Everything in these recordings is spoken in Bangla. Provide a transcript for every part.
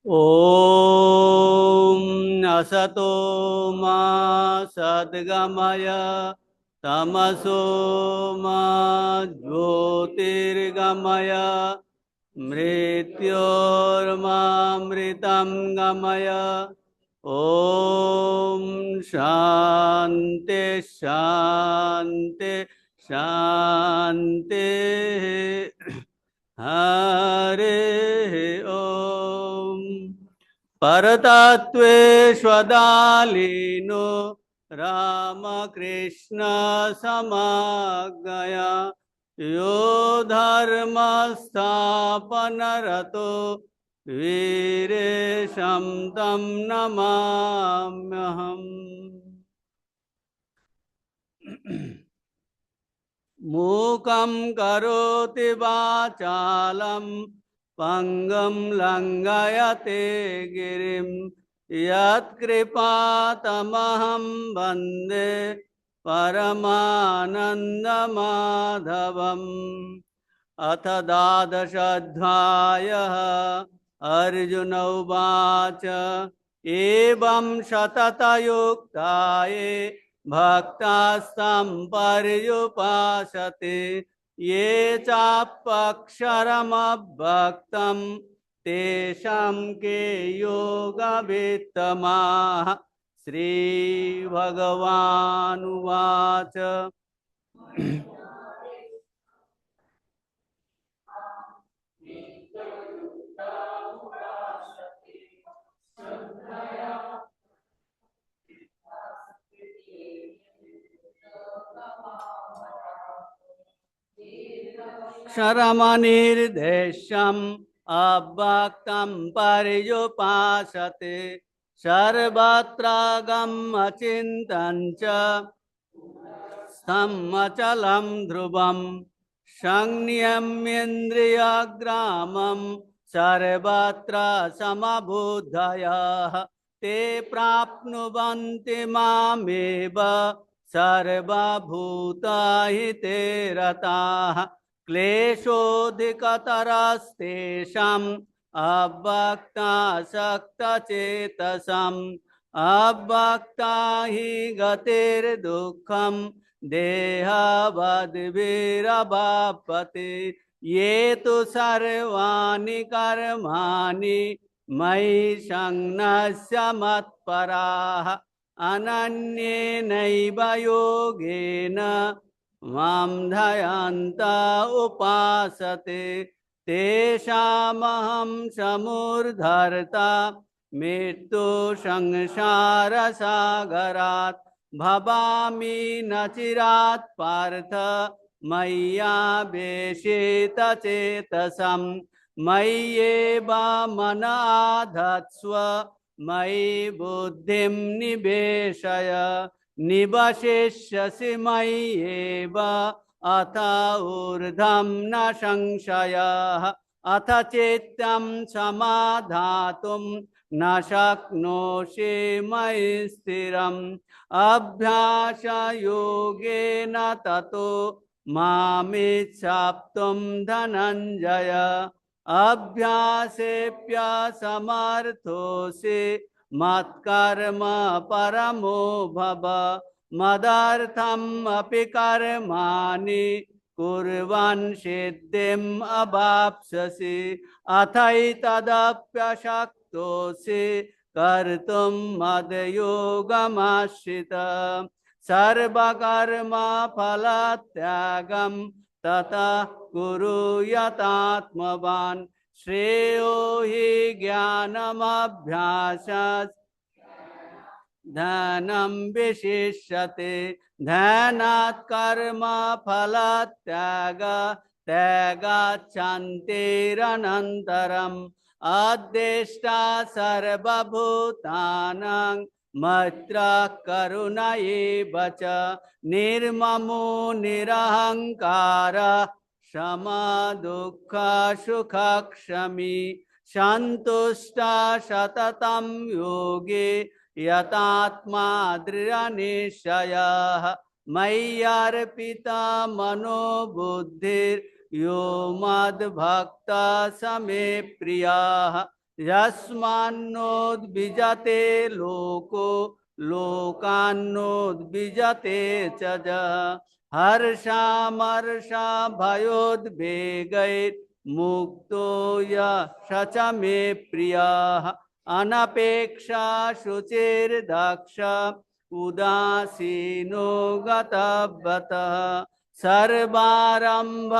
ॐ असतो मा सद्गमय तमसो मा ज्योतिर्गमय मृत्योर्मामृतं गमय। ॐ शान्ति शान्ति शान्ति। हरे ओम। परतत्त्वेष्वदालीनो रामकृष्ण समागया यो धर्मस्थापनरतो वीरेशं तं नमाम्यहम्। मूकं करोति वाचालं पंगं लंघयते गिरिं यत्कृपातमहं वन्दे परमानन्दमाधवम्। अथ द्वादशोऽध्यायः। अर्जुन उवाच एवं सततयुक्ता ये भक्तास्तं पर्युपासते ये चाप्यक्षरमव्यक्तं तेषां के योगवित्तमाः। श्रीभगवानुवाच क्षरमनिर्देशम् अव्यक्तं पर्युपासते सर्वत्र गमचिन्तं च स्थमचलं ध्रुवं संनियम्येन्द्रियग्रामं सर्वत्र समबुद्धयः ते प्राप्नुवन्ति मामेव सर्वभूतहिते रताः। क्लेशोऽधिकतरस्तेषाम् अव्यक्तासक्तचेतसाम् अव्यक्ता हि गतिर्दुःखम् देहावद्भिरवाप्यते ये तु सर्वाणि कर्माणि मयि संन्यस्य मत्पराः अनन्येनैव योगेन मां ध्यायन्त उपासते तेषामहं समुद्धर्ता मृत्यु संसारसागरात् भवामि न चिरात् पार्थ मय्यावेशित चेतसं मय्येव मन आधत्स्व मयि बुद्धिं निवेशय निवशिष्यसि मय्येव अथ ऊर्ध्वं न संशयः। अथ चित्तं समाधातुं न शक्नोषि मयि स्थिरम् अभ्यासयोगेन ततो मामिच्छाप्तुं धनञ्जय अभ्यासेऽप्यसमर्थोऽसि मत्कर्म परमो भव मदर्थम् अपि कर्माणि कुर्वन् सिद्धिम् अवाप्स्यसि अथैतदप्यशक्तोऽसि कर्तुं मद्योगमाश्रितः सर्वकर्म फलत्यागं ततः कुरु यतात्मवान् श्रेयो हि ज्ञानमभ्यासात् ध्यानं विशिष्यते ध्यानात् कर्म फलत्याग त्यागाच्छान्तिरनन्तरम् अद्वेष्टा सर्वभूतानां मैत्रः करुण एव च निर्ममो निरहङ्कारः क्षमा दुःख सुखक्षमी सन्तुष्टा सततं योगे यतात्मा दृढनिश्चयः मय्यर्पिता मनो बुद्धिर्यो मद्भक्तः स मे प्रियः यस्मान्नोद्विजते लोको लोकान्नोद्विजते च यः हर्षामर्षभयोद्वेगैर्मुक्तो यः स च मे प्रियः अनपेक्षा शुचिर्दक्ष उदासीनो गतव्रतः सर्वारंभ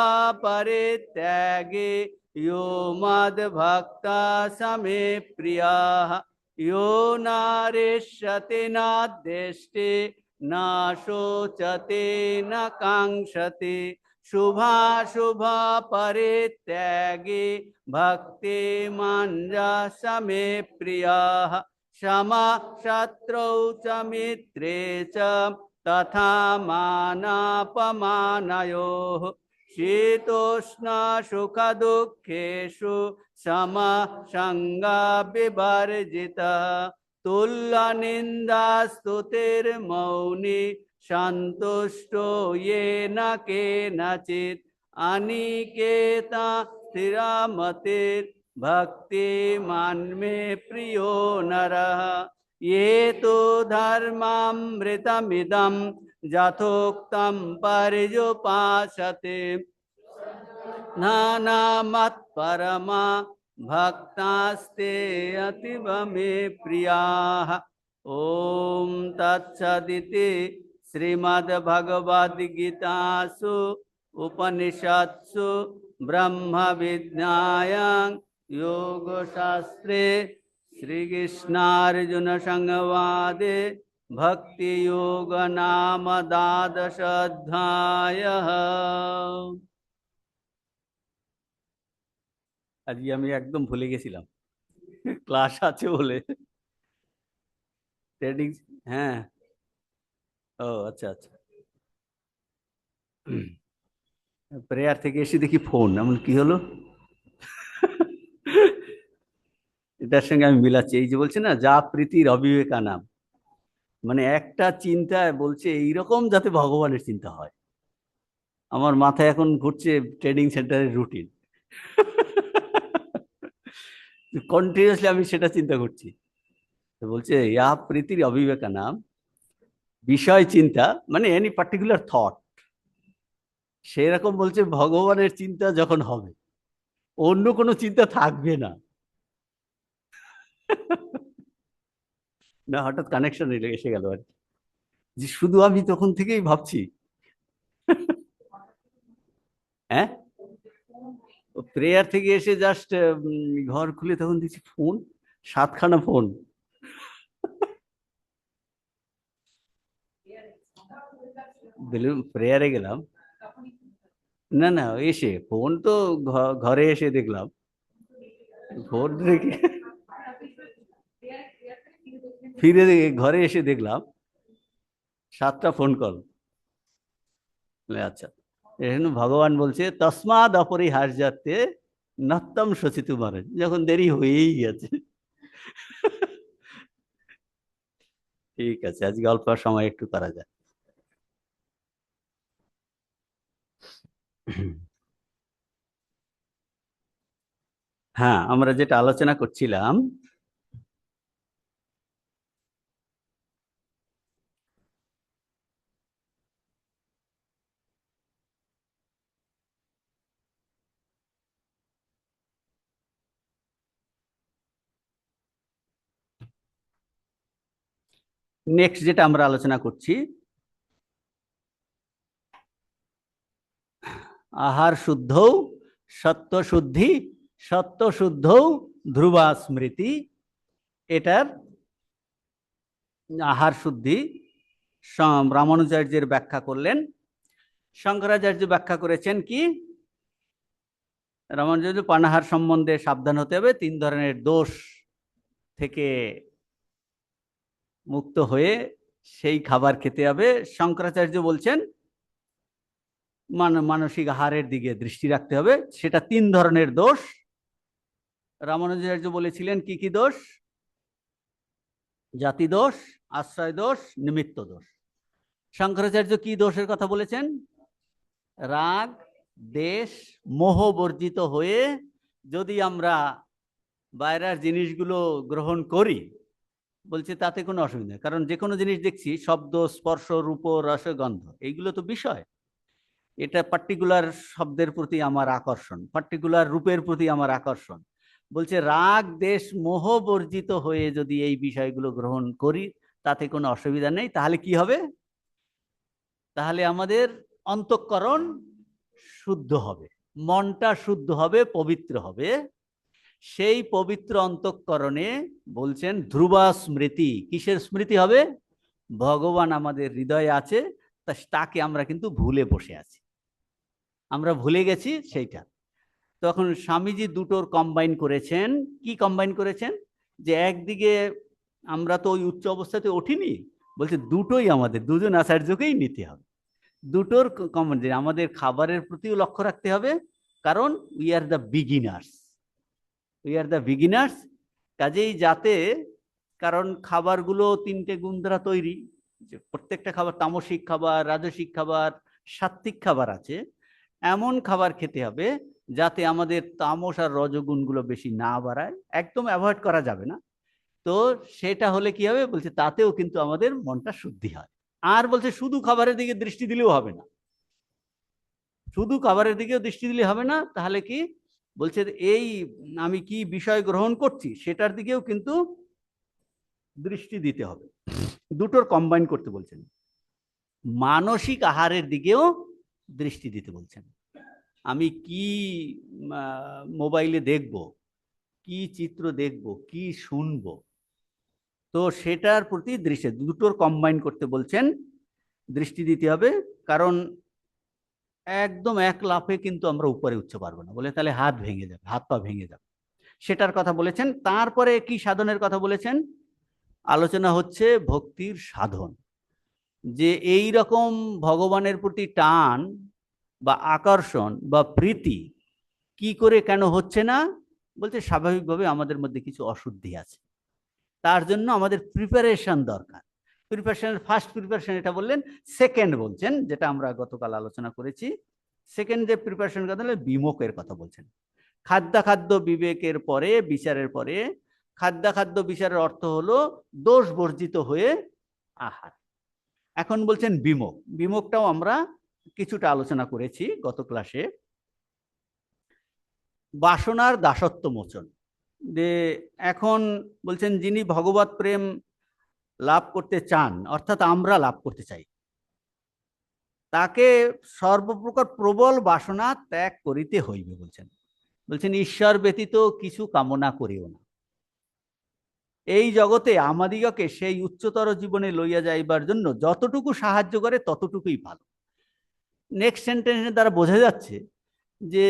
परित्यागे यो मद्भक्ता स मे प्रियः यो नारिष्यति न द्वेष्टि न शोचति न काङ्क्षति शुभाशुभ परित्यागे भक्तिमान् स मे प्रियः क्षमा शत्रौ च मित्रे च तथा मानापमानयोः शीतोष्ण सुख दुःखेषु समसङ्गविवर्जितः तुल्यनिन्दास्तुतिर्मौनी सन्तुष्टो येन केनचित् अनिकेता स्थिरमतिर्भक्तिमान् मे प्रियो नरः ये तु धर्मामृतमिदं यथोक्तं पर्युपासते नानामत्परमा भक्तास्ते अतीव मे प्रियाः। ॐ तत्सदिति श्रीमद्भगवद्गीतासु उपनिषत्सु ब्रह्मविद्यायां योगशास्त्रे श्रीकृष्णार्जुन संवादे भक्ति योग नाम द्वादश अध्यायः। আজকে আমি একদম ভুলে গেছিলাম ক্লাস আছে বলে ট্রেডিং। হ্যাঁ, ও আচ্ছা আচ্ছা। প্রেয়ার থেকে এসে দেখি ফোন, এমন কি হলো? এটার সঙ্গে আমি মিলাচ্ছি, এই যে বলছে না যা প্রীতির অবিবেকা নাম, মানে একটা চিন্তায় বলছে এইরকম যাতে ভগবানের চিন্তা হয়। আমার মাথায় এখন ঘুরছে ট্রেডিং সেন্টারের রুটিন, কন্টিনিউয়াসলি আমি সেটা চিন্তা করছি। বলছে ইয়া প্রীতির অবিবেকা নাম, বিষয় চিন্তা মানে এনি পার্টিকুলার থট, সেরকম বলছে ভগবানের চিন্তা যখন হবে অন্য কোনো চিন্তা থাকবে না। না হঠাৎ কানেকশন এসে গেল আর কি, যে শুধু আমি তখন থেকেই ভাবছি। হ্যাঁ, প্রেয়ার থেকে এসে জাস্ট ঘর খুলে তখন দেখছি ফোন, 7খানা ফোন। প্রেয়ারে গেলাম, না না এসে ফোন তো ঘরে এসে দেখলাম, ফোন রেখে ফিরে ঘরে এসে দেখলাম 7টা ফোন কল। আচ্ছা, এখানে ভগবান বলছে তসমাদ অপরিহার্যাতে নত্যম শচিতু মারে, যখন দেরি হয়েই গেছে। ঠিক আছে, আজকে অল্প সময় একটু করা যায়। হ্যাঁ, আমরা যেটা আলোচনা করছিলাম নেক্সট যেটা আমরা আলোচনা করছি, আহার শুদ্ধ সত্য শুদ্ধি সত্য শুদ্ধ ধ্রুবা স্মৃতি। এটার আহার শুদ্ধি রামানুজাচার্যের ব্যাখ্যা করলেন, শঙ্করাচার্য ব্যাখ্যা করেছেন কি, রামানুজাচার্য পানাহার সম্বন্ধে সাবধান হতে হবে, 3 ধরনের দোষ থেকে মুক্ত হয়ে সেই খাবার খেতে হবে। শঙ্করাচার্য বলছেন মানসিক আহারের দিকে দৃষ্টি রাখতে হবে, সেটা 3 ধরনের দোষ। রামানুজাচার্য বলেছিলেন কি কি দোষ? জাতি দোষ, আশ্রয় দোষ, নিমিত্ত দোষ। শঙ্করাচার্য কি দোষের কথা বলেছেন? রাগ, দেশ, মোহ বর্জিত হয়ে যদি আমরা বাইরের জিনিসগুলো গ্রহণ করি, বলছে তাতে কোনো অসুবিধা নেই, কারণ যে কোনো জিনিস দেখছি শব্দ, স্পর্শ, রূপ, রস, গন্ধ, এইগুলো তো বিষয়। এটা পার্টিকুলার শব্দের প্রতি আমার আকর্ষণ, পার্টিকুলার রূপের প্রতি আমার আকর্ষণ। বলছে রাগ, দেশ, মোহ বর্জিত হয়ে যদি এই বিষয়গুলো গ্রহণ করি তাতে কোনো অসুবিধা নেই। তাহলে কি হবে? তাহলে আমাদের অন্তঃকরণ শুদ্ধ হবে, মনটা শুদ্ধ হবে, পবিত্র হবে। সেই পবিত্র অন্তঃকরণে বলছেন ধ্রুবা স্মৃতি। কিসের স্মৃতি হবে? ভগবান আমাদের হৃদয়ে আছে, তাকে আমরা কিন্তু ভুলে বসে আছি, আমরা ভুলে গেছি সেইটা। তখন স্বামীজি দুটোর কম্বাইন করেছেন। কি কম্বাইন করেছেন? যে একদিকে আমরা তো ওই উচ্চ অবস্থাতে উঠিনি, বলছে দুটোই আমাদের, দুজন আচার্যকেই নিতে হবে। দুটোর কম্বাইন, আমাদের খাবারের প্রতিও লক্ষ্য রাখতে হবে, কারণ we are the beginners, we are the beginners. কাজেই যাতে, কারণ খাবারগুলো তিনটে গুণ দ্বারা তৈরি, যে প্রত্যেকটা খাবার তামসিক খাবার, রাজসিক খাবার, সাত্ত্বিক খাবার আছে। এমন খাবার খেতে হবে যাতে আমাদের তামস আর রজগুণগুলো বেশি না বাড়ায়, একদম অ্যাভয়েড করা যাবে না। তো সেটা হলে কি হবে? বলছে তাতেও কিন্তু আমাদের মনটা শুদ্ধি হয়। আর বলছে শুধু খাবারের দিকে দৃষ্টি দিলেও হবে না, শুধু খাবারের দিকেও দৃষ্টি দিলে হবে না। তাহলে কি বলছে? এই আমি কি বিষয় গ্রহণ করছি সেটার দিকেও কিন্তু দৃষ্টি দিতে হবে। দুটোর কম্বাইন করতে বলছেন। মানসিক আহারের দিকেও দৃষ্টি দিতে বলছেন। আমি কি মোবাইলে দেখব, কি চিত্র দেখব, কি শুনব, তো সেটার প্রতি দৃষ্টি, দুটোর কম্বাইন করতে বলছেন, দৃষ্টি দিতে হবে। কারণ একদম এক লাফে কিন্তু আমরা উপরে উঠতে পারবো না, বলে তাহলে হাত ভেঙে যাবে, হাত পা ভেঙে যাবে, সেটার কথা বলেছেন। তারপরে কি সাধনের কথা বলেছেন? আলোচনা হচ্ছে ভক্তির সাধন, যে এই রকম ভগবানের প্রতি টান বা আকর্ষণ বা প্রীতি কি করে কেন হচ্ছে না? বলতে স্বাভাবিকভাবে আমাদের মধ্যে কিছু অশুদ্ধি আছে, তার জন্য আমাদের প্রিপারেশন দরকার। প্রিপারেশনের ফার্স্ট প্রিপারেশন এটা বললেন। সেকেন্ড বলছেন, যেটা আমরা গতকাল আলোচনা করেছি, সেকেন্ড যে প্রিপারেশন কথা হলো বিমুখের কথা বলছেন। খাদ্যাখাদ্য বিবেকের পরে, বিচারের পরে, খাদ্যাখাদ্য বিচারের অর্থ হলো দোষ বর্জিত হয়ে আহার। এখন বলছেন বিমুখ। বিমুখটাও আমরা কিছুটা আলোচনা করেছি গত ক্লাসে। বাসনার দাসত্ব মোচন, যে এখন বলছেন যিনি ভগবত প্রেম লাভ করতে চান, অর্থাৎ আমরা লাভ করতে চাই, তাকে সর্বপ্রকার প্রবল বাসনা ত্যাগ করিতে হইবে। বলছেন বলছেন ঈশ্বর ব্যতীত কিছু কামনা করিও না। এই জগতে আমাদিগকে সেই উচ্চতর জীবনে লইয়া যাইবার জন্য যতটুকু সাহায্য করে ততটুকুই ভালো। নেক্সট সেন্টেন্সের দ্বারা বোঝা যাচ্ছে যে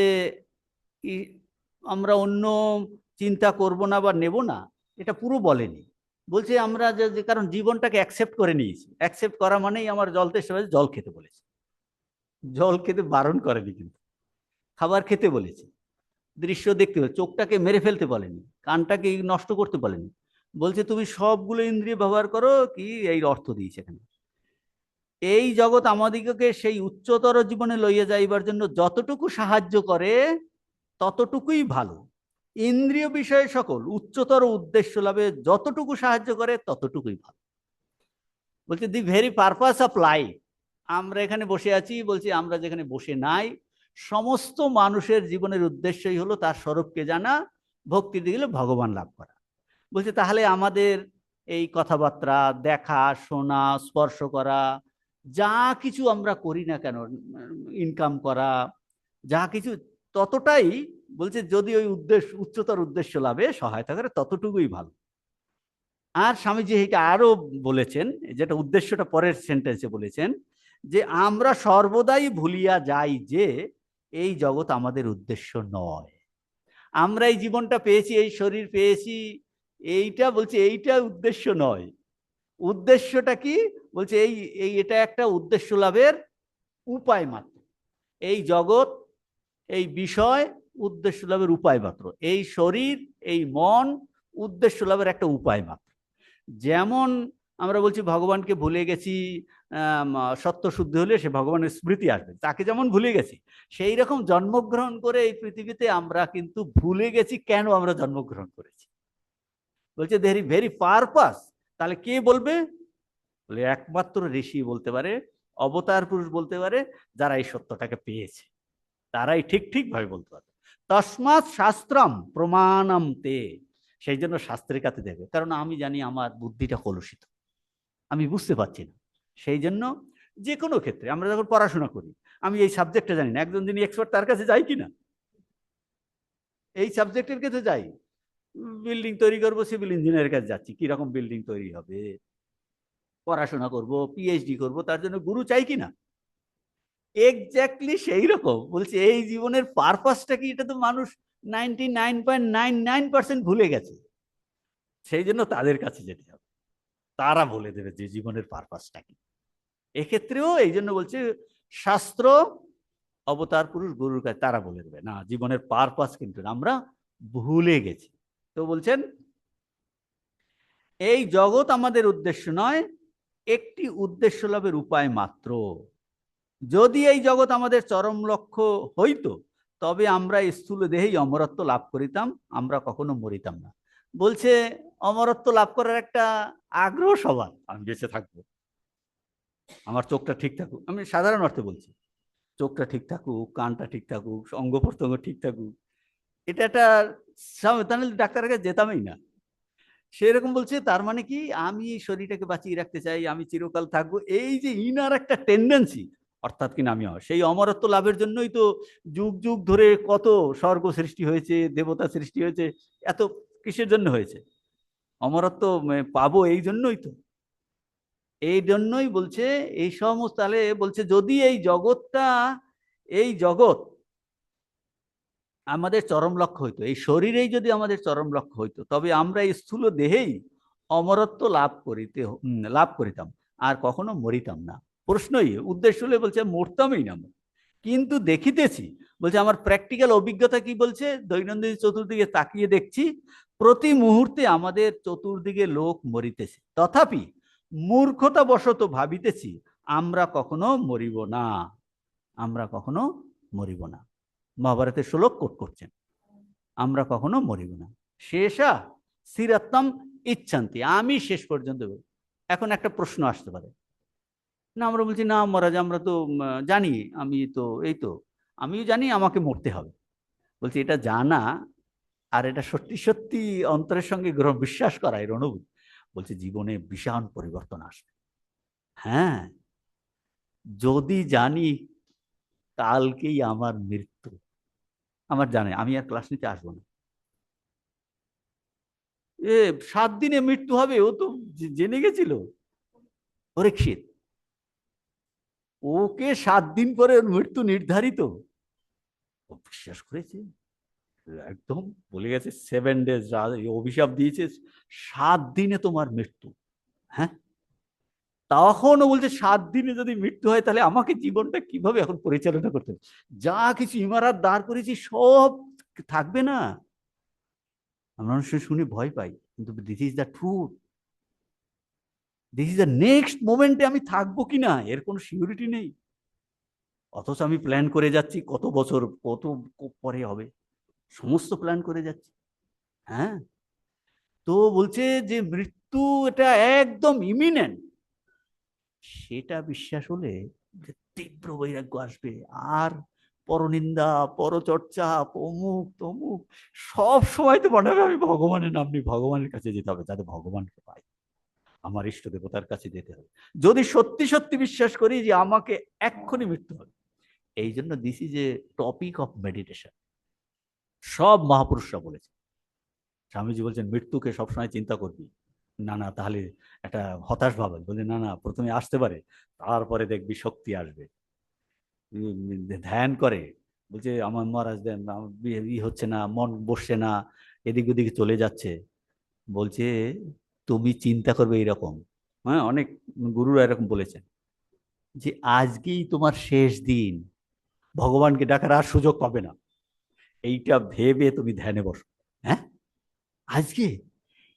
আমরা অন্য চিন্তা করব না বা নেব না, এটা পুরো বলেনি। বলছে আমরা যে, কারণ জীবনটাকে অ্যাকসেপ্ট করে নিয়েছি, অ্যাকসেপ্ট করা মানেই আমার জল তেষ্টা পেয়েছে, জল খেতে বলেছে, জল খেতে বারণ করেনি, কিন্তু খাবার খেতে বলেছে, দৃশ্য দেখতে বলে, চোখটাকে মেরে ফেলতে বলেনি, কানটাকে নষ্ট করতে বলেনি। বলছে তুমি সবগুলো ইন্দ্রিয় ব্যবহার করো, কি এই অর্থ দিয়েছে এখানে। এই জগৎ আমাদিগকে সেই উচ্চতর জীবনে লইয়া যাইবার জন্য যতটুকু সাহায্য করে ততটুকুই ভালো। ইন্দ্রিয় বিষয়ে সকল উচ্চতর উদ্দেশ্য লাভে যতটুকু সাহায্য করে ততটুকুই ভালো। বলছে the very purpose of life. আমরা এখানে বসে আছি, বলছি আমরা যেখানে বসে নাই, সমস্ত মানুষের জীবনের উদ্দেশ্যই হলো তার স্বরূপকে জানা, ভক্তি দিলে ভগবান লাভ করা। বলছে তাহলে আমাদের এই কথাবার্তা, দেখা, শোনা, স্পর্শ করা, যা কিছু আমরা করি না কেন, ইনকাম করা, যা কিছু, ততটাই বলছে যদি ওই উদ্দেশ্য, উচ্চতর উদ্দেশ্য লাভে সহায়তা করে ততটুকুই ভালো। আর স্বামীজি এটা আরো বলেছেন, যেটা উদ্দেশ্যটা পরের সেন্টেন্সে বলেছেন, যে আমরা সর্বদাই ভুলিয়া যাই যে এই জগৎ আমাদের উদ্দেশ্য নয়। আমরা এই জীবনটা পেয়েছি, এই শরীর পেয়েছি, এইটা বলছে এইটা উদ্দেশ্য নয়। উদ্দেশ্যটা কি? বলছে এটা একটা উদ্দেশ্য লাভের উপায় মাত্র। এই জগৎ, এই বিষয় উদ্দেশ্য লাভের উপায় মাত্র। এই শরীর, এই মন উদ্দেশ্য লাভের একটা উপায় মাত্র। যেমন আমরা বলছি ভগবানকে ভুলে গেছি, সত্য শুদ্ধ হলে সে ভগবানের স্মৃতি আসবে, তাকে যেমন ভুলে গেছি, সেই রকম জন্মগ্রহণ করে এই পৃথিবীতে আমরা কিন্তু ভুলে গেছি কেন আমরা জন্মগ্রহণ করেছি। বলছে ভেরি ভেরি পারপাস। তাহলে কে বলবে? বলে একমাত্র ঋষি বলতে পারে, অবতার পুরুষ বলতে পারে, যারা এই সত্যটাকে পেয়েছে, তারাই ঠিক ঠিক ভাবে বলতে পারে। তসমাৎ শাস্ত্রম প্রমাণম তে। সেই জন্য শাস্ত্রের কাছে দেবে, কারণ আমি জানি আমার বুদ্ধিটা কলুষিত, আমি বুঝতে পারছি না। সেই জন্য যে কোনো ক্ষেত্রে আমরা যখন পড়াশোনা করি, আমি এই সাবজেক্টটা জানি না, একজন যিনি এক্সপার্ট তার কাছে যাই কিনা, এই সাবজেক্টের কাছে যাই। বিল্ডিং তৈরি করবো, সিভিল ইঞ্জিনিয়ারের কাছে যাচ্ছি, কিরকম বিল্ডিং তৈরি হবে, পড়াশোনা করব, পিএইচডি করব, তার জন্য গুরু চাই কিনা। এক্স্যাক্টলি সেই রকম বলছে এই জীবনের পারপাসটা কি, এটা তো মানুষ 99.99% ভুলে গেছে। সেই জন্য তাদের কাছে যেতে হবে, তারা বলে দেবে যে জীবনের পারপাসটা কি। এক্ষেত্রেও এই জন্য বলছে শাস্ত্র, অবতার পুরুষ, গুরুর কাছে, তারা বলে দেবে না জীবনের পারপাস কিন্তু আমরা ভুলে গেছি। তো বলছেন এই জগৎ আমাদের উদ্দেশ্য নয়, একটি উদ্দেশ্য লাভের উপায় মাত্র। যদি এই জগৎ আমাদের চরম লক্ষ্য হইতো, তবে আমরা স্থূল দেহেই অমরত্ব লাভ করিতাম, আমরা কখনো মরিতাম না। বলছে অমরত্ব লাভ করার একটা আগ্রহ সবার, আমি বেঁচে থাকবো, আমার চোখটা ঠিক থাকুক, আমি সাধারণ অর্থে বলছি, চোখটা ঠিক থাকুক, কানটা ঠিক থাকুক, অঙ্গ প্রত্যঙ্গ ঠিক থাকুক, এটা একটা, তাহলে ডাক্তারের কাছে যেতামই না। সেরকম বলছে তার মানে কি, আমি এই শরীরটাকে বাঁচিয়ে রাখতে চাই, আমি চিরকাল থাকবো, এই যে ইনার একটা টেন্ডেন্সি, অর্থাৎ কি আমি সেই অমরত্ব লাভের জন্যই তো যুগ যুগ ধরে কত স্বর্গ সৃষ্টি হয়েছে, দেবতা সৃষ্টি হয়েছে, এত কিসের জন্য হয়েছে? অমরত্ব পাবো এই জন্যই তো। এই জন্যই বলছে এই সমস্ত, তাহলে বলছে যদি এই জগৎটা, এই জগৎ আমাদের চরম লক্ষ্য হইতো, এই শরীরেই যদি আমাদের চরম লক্ষ্য হইতো, তবে আমরা এই স্থূল দেহেই অমরত্ব লাভ করিতাম, আর কখনো মরিতাম না। প্রশ্নই উদ্দেশ্য হলে বলছে মরতামই না। কিন্তু দেখিতেছি, বলছে আমার প্র্যাকটিক্যাল অভিজ্ঞতা কি বলছে, দৈনন্দিন চতুর্দিকে তাকিয়ে দেখছি, প্রতি মুহূর্তে আমাদের চতুর্দিকে লোক মরিতেছে, তথাপি মূর্খতা বশত ভাবিতেছি আমরা কখনো মরিব না, আমরা কখনো মরিব না। মহাভারতের শ্লোক কোট করছেন, আমরা কখনো মরিব না। শেষা স্থিরাত্মম ইচ্ছান্তি, আমি শেষ পর্যন্ত। এখন একটা প্রশ্ন আসতে পারে, না আমরা বলছি না মহারাজ, আমরা তো জানি, আমি তো এই তো আমিও জানি আমাকে মরতে হবে। বলছি এটা জানা আর এটা সত্যি সত্যি অন্তরের সঙ্গে বিশ্বাস করা, এর অনুভূতি, বলছে জীবনে বিশাল পরিবর্তন আসবে। হ্যাঁ, যদি জানি কালকেই আমার মৃত্যু, আমার জানে আমি আর ক্লাস নিতে আসবো না, 7 দিনে মৃত্যু হবে, ও তো জেনে গেছিল। পরীক্ষিত, ওকে 7 দিন পরে ওর মৃত্যু নির্ধারিত, ও বিশ্বাস করেছে একদম, বলে গেছে 7 ডেজ, অভিশাপ দিয়েছে 7 দিনে তোমার মৃত্যু। হ্যাঁ, তখনও বলছে 7 দিনে যদি মৃত্যু হয়, তাহলে আমাকে জীবনটা কিভাবে এখন পরিচালনা করতে হবে, যা কিছু ইমারত দাঁড় করেছি সব থাকবে না। আমরা শুনে ভয় পাই, কিন্তু this is the truth, this is the next মোমেন্টে আমি থাকবো কিনা এর কোনো সিউরিটি নেই। অথচ আমি প্ল্যান করে যাচ্ছি কত বছর, কত পরে হবে, সমস্ত প্ল্যান করে যাচ্ছি। হ্যাঁ, তো বলছে যে মৃত্যু এটা একদম ইমিনেন্ট, সেটা বিশ্বাস হলে যে তীব্র বৈরাগ্য আসবে, আর পরনিন্দা, পরচর্চা, অমুক তমুক, সব সময় তো মনে হবে আমি ভগবানের নাম নিই, ভগবানের কাছে যেতে হবে, যাতে ভগবানকে পাই, আমার ইষ্ট দেবতার কাছে যেতে হবে, যদি সত্যি সত্যি বিশ্বাস করি যে আমাকে এক্ষুনি মৃত্যু হবে। এই জন্য this is a topic of meditation, সব মহাপুরুষরা বলেছে। স্বামীজি বলছেন মৃত্যুকে সবসময় চিন্তা করবি না, না তাহলে একটা হতাশ ভাব বলছে, না না প্রথমে আসতে পারে, তারপরে দেখবি শক্তি আসবে। ধ্যান করে, বলছে আমার মহারাজ দেন হচ্ছে না, মন বসছে না, এদিক ওদিকে চলে যাচ্ছে, বলছে তুমি চিন্তা করবে এইরকম। হ্যাঁ, অনেক গুরুরা এরকম বলেছেন যে আজকেই তোমার শেষ দিন, ভগবানকে ডাকার আর সুযোগ পাবে না, এইটা ভেবে তুমি ধ্যানে বসো। হ্যাঁ, আজকে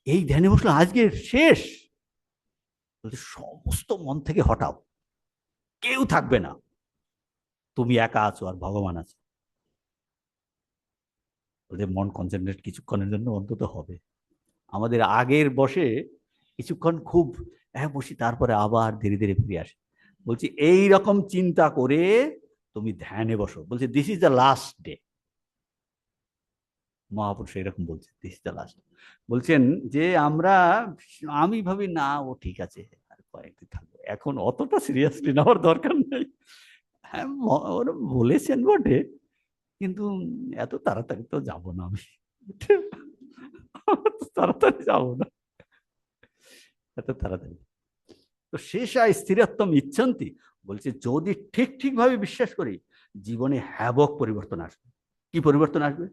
এই ধ্যানে বসলো, আজকে শেষ, বলছে সমস্ত মন থেকে হটাও, কেউ থাকবে না, তুমি একা আছো আর ভগবান আছে। ওদের মন কনসেন্ট্রেট কিছুক্ষণের জন্য অন্তত হবে। আমাদের আগের বসে কিছুক্ষণ খুব বসি, তারপরে আবার ধীরে ধীরে ফিরে আসে। বলছি এই রকম চিন্তা করে তুমি ধ্যানে বসো। বলছে this is the last day. মহাপুরুষ এরকম বলছে, দিস ইজ দ্য লাস্ট। বলছেন যে আমরা, আমি ভাবি না ও ঠিক আছে, আর কয়েকদিন থাকবো, এখন অতটা সিরিয়াসলি নেওয়ার দরকার নেই। হ্যাঁ, ওরা বলেছেন বটে, কিন্তু এত তাড়াতাড়ি তো যাবো না আমি, তাড়াতাড়ি যাবো না, এত তাড়াতাড়ি। তো শেষায় স্থিরত্বম ইচ্ছন্তি। বলছে যদি ঠিক ঠিক ভাবে বিশ্বাস করি, জীবনে হ্যাবক পরিবর্তন আসবে। কি পরিবর্তন আসবে?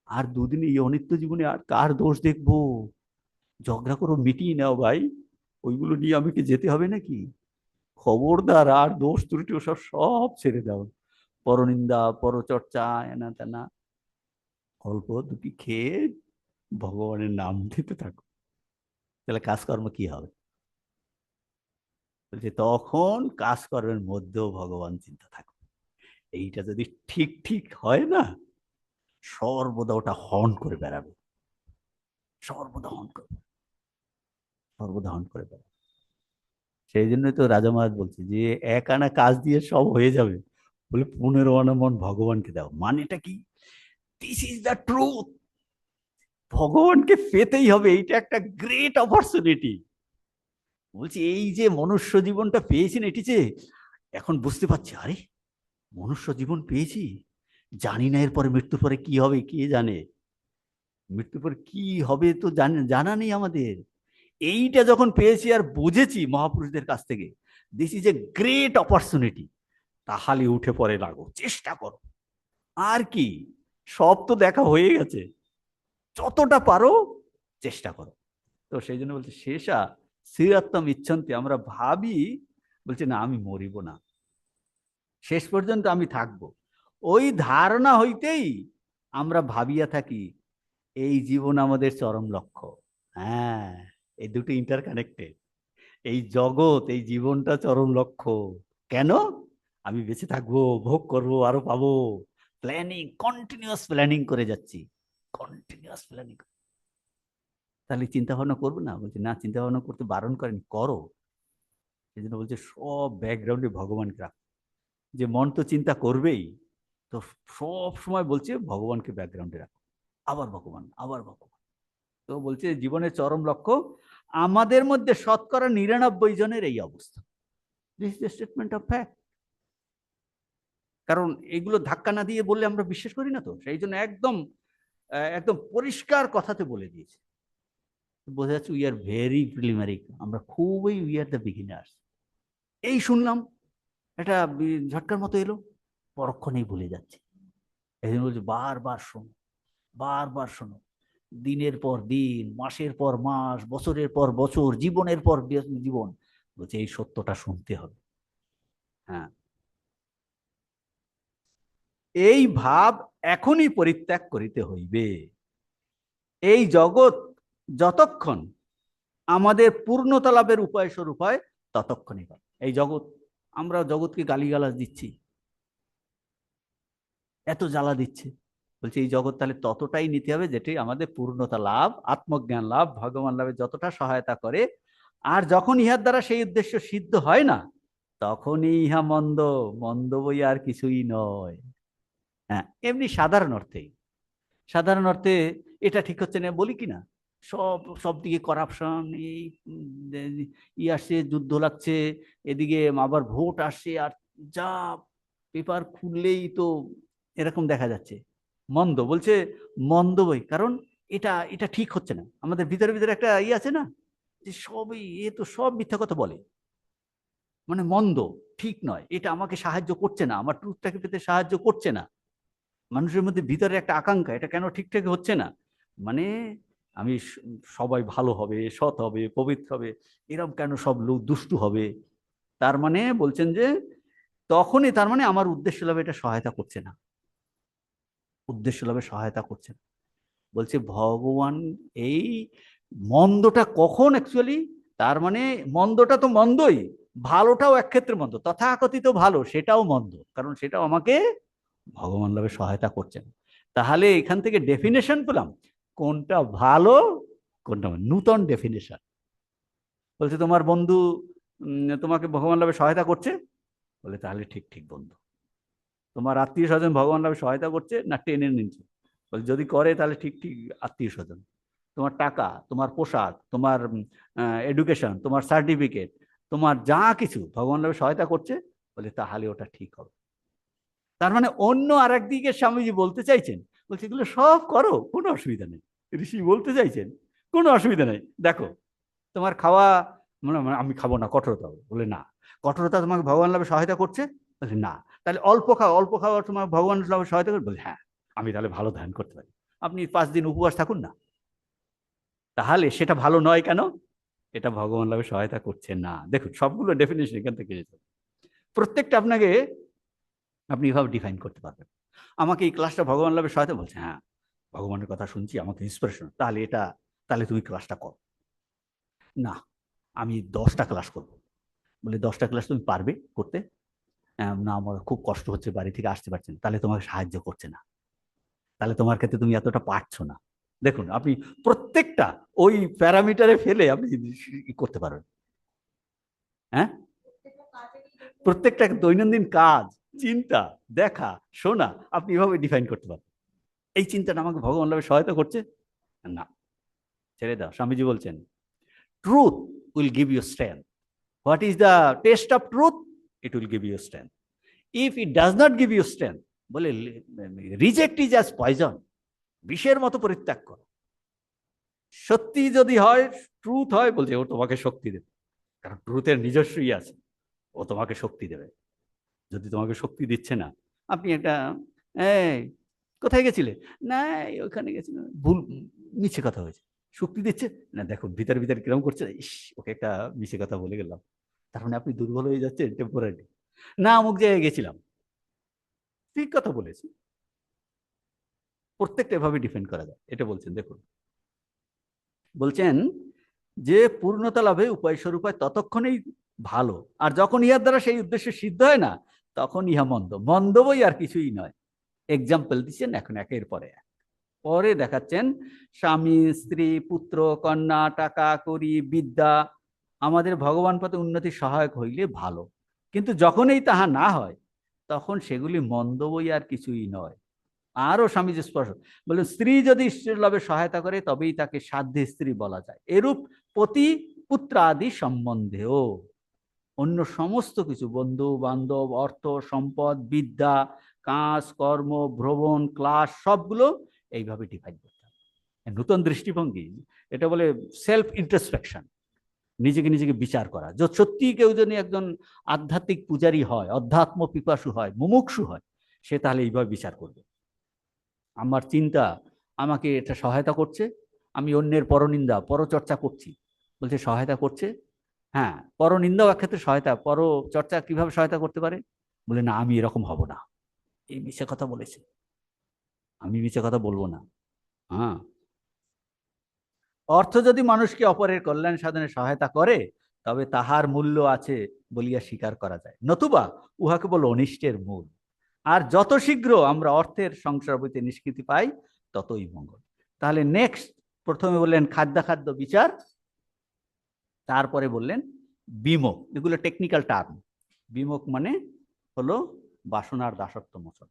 আর দুদিন এই অনিত্য জীবনে আর কার দোষ দেখবো? ঝগড়া করো, মিটিয়ে নাও ভাই, ওইগুলো নিয়ে আমাকে যেতে হবে নাকি? খবরদার, আর দোষ ত্রুটি ওসব সব ছেড়ে দাও। পরনিন্দা, পরচর্চা, এনা তেনা, অল্প দুটি খেয়ে ভগবানের নাম দিতে থাকো, তাহলে কাজকর্ম কি হবে? বলছে তখন কাজকর্মের মধ্যেও ভগবান চিন্তা থাকবে। এইটা যদি ঠিক ঠিক হয় না, সর্বদা ওটা হর্ন করে বেড়াবে, সর্বদা হর্ন করবে, সর্বদা হর্ন করে বেড়াবে। সেই জন্যই তো রাজা মহারাজ বলছে যে এক আনা কাজ দিয়ে সব হয়ে যাবে, বলে 15 আনা মন ভগবানকে দাও। মানেটা কি? This is the truth. ভগবানকে পেতেই হবে, এইটা একটা গ্রেট অপরচুনিটি। বলছি এই যে মনুষ্য জীবনটা পেয়েছেন, এটি যে এখন বুঝতে পারছি, আরে মনুষ্য জীবন পেয়েছি, জানি না এরপরে মৃত্যুর পরে কি হবে, কে জানে। মৃত্যুর পরে কি হবে তো জানা নেই আমাদের। এইটা যখন পেয়েছি আর বুঝেছি মহাপুরুষদের কাছ থেকে, this is a great opportunity, তাহলে উঠে পড়ে লাগো, চেষ্টা করো। আর কি, সব তো দেখা হয়ে গেছে, যতটা পারো চেষ্টা করো। তো সেই জন্য বলছে শেষা শ্রীরত্তম ইচ্ছন্তি, আমরা ভাবি, বলছে না আমি মরিব না, শেষ পর্যন্ত আমি থাকব। ওই ধারণা হইতেই আমরা ভাবিয়া থাকি এই জীবন আমাদের চরম লক্ষ্য। হ্যাঁ, এই দুটো ইন্টারকানেক্টেড। এই জগৎ, এই জীবনটা চরম লক্ষ্য। কেন? আমি বেঁচে থাকবো, ভোগ করব, আরো পাবো। প্ল্যানিং, কন্টিনিউয়াস প্ল্যানিং করে যাচ্ছি, কন্টিনিউয়াস প্ল্যানিং। তাহলে চিন্তা ভাবনা করবো না? বলছে না, চিন্তা ভাবনা করতে বারণ করেন, করো। সেই জন্য বলছে সব ব্যাকগ্রাউন্ডে ভগবানকে রাখ। যে মন তো চিন্তা করবেই, তো সব সময় বলছে ভগবানকে ব্যাকগ্রাউন্ডে রাখো, আবার ভগবান, আবার ভগবান। তো বলছে জীবনের চরম লক্ষ্য। আমাদের মধ্যে 99% জনের এই অবস্থা। This is statement of fact. কারণ এগুলো ধাক্কা না দিয়ে বললে আমরা বিশ্বাস করি না, তো সেই জন্য একদম একদম পরিষ্কার কথাতে বলে দিয়েছে। বোঝা যাচ্ছে উই আর ভেরি প্রিলিমিনারি, আমরা খুবই, উই আর দ্য বিগিনার্স। এই শুনলাম, এটা ঝটকার মতো এলো, পরক্ষণেই ভুলে যাচ্ছে। এই জন্য বলছে বারবার শোনো, বারবার শোনো, দিনের পর দিন, মাসের পর মাস, বছরের পর বছর, জীবনের পর জীবন, বলছে এই সত্যটা শুনতে হবে। হ্যাঁ, এই ভাব এখনই পরিত্যাগ করিতে হইবে। এই জগৎ যতক্ষণ আমাদের পূর্ণতা লাভের উপায় স্বরূপ হয়, ততক্ষণই পাই। এই জগৎ, আমরা জগৎকে গালিগালাজ দিচ্ছি, এত জ্বালা দিচ্ছে। বলছে এই জগৎ তাহলে ততটাই নিতে হবে যেটি আমাদের পূর্ণতা লাভ, আত্মজ্ঞান লাভ, ভগবান লাভে যতটা সহায়তা করে। আর যখন ইহার দ্বারা সেই উদ্দেশ্য সিদ্ধ হয় না, তখনই ইহা মন্দ। মন্দ বই আর কিছুই নয়। হ্যাঁ, এমনি সাধারণ অর্থেই, সাধারণ অর্থে এটা ঠিক হচ্ছে না বলি কি না, সব সব দিকে করাপশন, এই আসছে, যুদ্ধ লাগছে, এদিকে আবার ভোট আসছে, আর যা পেপার খুললেই তো এরকম দেখা যাচ্ছে। মন্দ বলছে, মন্দ বই, কারণ এটা এটা ঠিক হচ্ছে না। আমাদের ভিতরে ভিতরে একটা আছে না, যে সবই এ তো সব মিথ্যা কথা বলে, মানে মন্দ, ঠিক নয়, এটা আমাকে সাহায্য করছে না, আমার ট্রুথটাকে পেতে সাহায্য করছে না। মানুষের মধ্যে ভিতরে একটা আকাঙ্ক্ষা, এটা কেন ঠিকঠাক হচ্ছে না, মানে আমি সবাই ভালো হবে, সৎ হবে, পবিত্র হবে, এরকম কেন সব লোক দুষ্টু হবে। তার মানে বলছেন যে তখনই, তার মানে আমার উদ্দেশ্য লাভে এটা সহায়তা করছে না, উদ্দেশ্য লাভে সহায়তা করছে না। বলছে ভগবান এই মন্দটা কখন অ্যাকচুয়ালি তার মানে মন্দটা তো মন্দই, ভালোটাও এক ক্ষেত্রে মন্দ, তথাকথিত ভালো সেটাও মন্দ, কারণ সেটাও আমাকে ভগবান লাভে সহায়তা করছেন। তাহলে এখান থেকে ডেফিনেশন পেলাম কোনটা ভালো কোনটা নূতন ডেফিনেশন। বলছে তোমার বন্ধু তোমাকে ভগবান লাভে সহায়তা করছে, বলে তাহলে ঠিক ঠিক বন্ধু। তোমার আত্মীয় স্বজন ভগবান লাভে সহায়তা করছে না টেনে নিচ্ছে, বলে যদি করে তাহলে ঠিক ঠিক আত্মীয় স্বজন। তোমার টাকা, তোমার পোশাক, তোমার এডুকেশন, তোমার সার্টিফিকেট, তোমার যা কিছু ভগবান লাভে সহায়তা করছে, বলে তাহলে ওটা ঠিক হবে। তার মানে অন্য আর একদিকে স্বামীজি বলতে চাইছেন, বলছে এগুলো সব করো কোনো অসুবিধা নেই। ঋষি বলতে চাইছেন কোনো অসুবিধা নেই, দেখো তোমার খাওয়া আমি খাবো না, কঠোরতা হবে, বলে না, কঠোরতা তোমাকে ভগবান লাভে সহায়তা করছে, বলে না, তাহলে অল্প খাও, অল্প খাওয়া তোমার ভগবান লাভে সহায়তা করবে, বলে হ্যাঁ আমি তাহলে ভালো ধ্যান করতে পারি, আপনি 5 দিন উপবাস থাকুন না। তাহলে সেটা ভালো নয় কেন? এটা ভগবান লাভে সহায়তা করছে না। দেখুন সবগুলো ডেফিনেশন এখান থেকে যেতে, প্রত্যেকটা আপনাকে আপনি এভাবে ডিফাইন করতে পারবেন। আমাকে এই ক্লাসটা ভগবান লাভে সহায়তা, বলছে হ্যাঁ ভগবানের কথা শুনছি, আমাকে ইন্সপিরেশন, তাহলে এটা, তাহলে তুমি ক্লাসটা করো। না আমি 10টা ক্লাস করব, বলে 10টা ক্লাস তুমি পারবে করতে? না আমার খুব কষ্ট হচ্ছে, বাড়ি থেকে আসতে পারছেন, তাহলে তোমাকে সাহায্য করছে না, তাহলে তোমার ক্ষেত্রে তুমি এতটা পারছো না। দেখুন আপনি প্রত্যেকটা ওই প্যারামিটারে ফেলে আপনি করতে পারবেন। হ্যাঁ, প্রত্যেকটা দৈনন্দিন কাজ, চিন্তা, দেখা, শোনা আপনি এভাবে ডিফাইন করতে পারেন। এই চিন্তাটা আমাকে ভগবান লাভে সহায়তা করছে না, ছেড়ে দাও। স্বামীজি বলছেন truth will give you strength. What is the test of truth? It will give you strength. If it does not give you strength, বলে রিজেক্ট ইজ অ্যাজ পয়জন, বিষের মতো পরিত্যাগ করো। সত্যি যদি হয়, ট্রুথ হয়, বলছে ও তোমাকে শক্তি দেবে, কারণ ট্রুথের নিজস্বই আছে, ও তোমাকে শক্তি দেবে। যদি তোমাকে শক্তি দিচ্ছে না, আপনি একটা এই কোথায় গেছিলে, না ওখানে গেছিল, ভুল মিছে কথা হয়েছে, শক্তি দিচ্ছে না, দেখো ভিতরে ভিতরে কিরকম করছে, ইস ওকে একটা মিছে কথা বলে গেলাম, তার মানে আপনি দুর্বল হয়ে যাচ্ছেন টেম্পোরারি। না অমুক জায়গায় গেছিলাম, ঠিক কথা বলেছি। প্রত্যেকটা এভাবে ডিফেন্ড করা যায়, এটা বলছেন। দেখুন বলছেন যে পূর্ণতা লাভে উপায় স্বরূপ হয় ততক্ষণেই ভালো, আর যখন ইহার দ্বারা সেই উদ্দেশ্য সিদ্ধ হয় না, তখন ইহা মন্দ। মন্দ বই আর কিছুই নয়। এক্সাম্পল দিচ্ছেন এখন একের পরে এক। পরে দেখাচ্ছেন স্বামী, স্ত্রী, পুত্র, কন্যা, টাকা কড়ি, বিদ্যা আমাদের ভগবান পথে উন্নতির সহায়ক হইলে ভালো, কিন্তু যখনই তাহা না হয়, তখন সেগুলি মন্দ বই আর কিছুই নয়। আরো স্বামীজি স্পষ্ট বলে, স্ত্রী যদি ঈশ্বর লাভে সহায়তা করে তবেই তাকে সাধ্যে স্ত্রী বলা যায়। এরূপ পতি পুত্র আদি সম্বন্ধেও অন্য সমস্ত কিছু, বন্ধু বান্ধব, অর্থ সম্পদ, বিদ্যা, কাজ কর্ম, ভ্রমণ, ক্লাস, সবগুলো এইভাবে ডিফাইন করতে হবে। নূতন দৃষ্টিভঙ্গি, এটা বলে সেলফ ইন্ট্রোস্পেকশন, নিজেকে নিজেকে বিচার করা। সত্যি কেউ যদি একজন আধ্যাত্মিক পূজারী হয়, অধ্যাত্ম পিপাসু হয়, মুমুক্ষু হয়, সে তাহলে এইভাবে বিচার করবে, আমার চিন্তা আমাকে এটা সহায়তা করছে, আমি অন্যের পরনিন্দা পরচর্চা করছি, বলছে সহায়তা করছে। হ্যাঁ, পরনিন্দাও এক ক্ষেত্রে সহায়তা, পরচর্চা কিভাবে সহায়তা করতে পারে, বলে না আমি এরকম হব না, এই মিছে কথা বলেছে, আমি মিছে কথা বলবো না। হ্যাঁ, অর্থ যদি মানুষকে অপরের কল্যাণ সাধনে সহায়তা করে, তবে তাহার মূল্য আছে বলিয়া স্বীকার করা যায়, নতুবা উহাকে বল অনিষ্টের মূল। আর যত শীঘ্র আমরা অর্থের সংসার হইতে নিষ্কৃতি পাই, ততই মঙ্গল। তাহলে নেক্সট, প্রথমে বললেন খাদ্যাখাদ্য বিচার, তারপরে বললেন বিমোক। এগুলো টেকনিক্যাল টার্ম। বিমোক মানে হলো বাসনার দাসত্ব মোচন।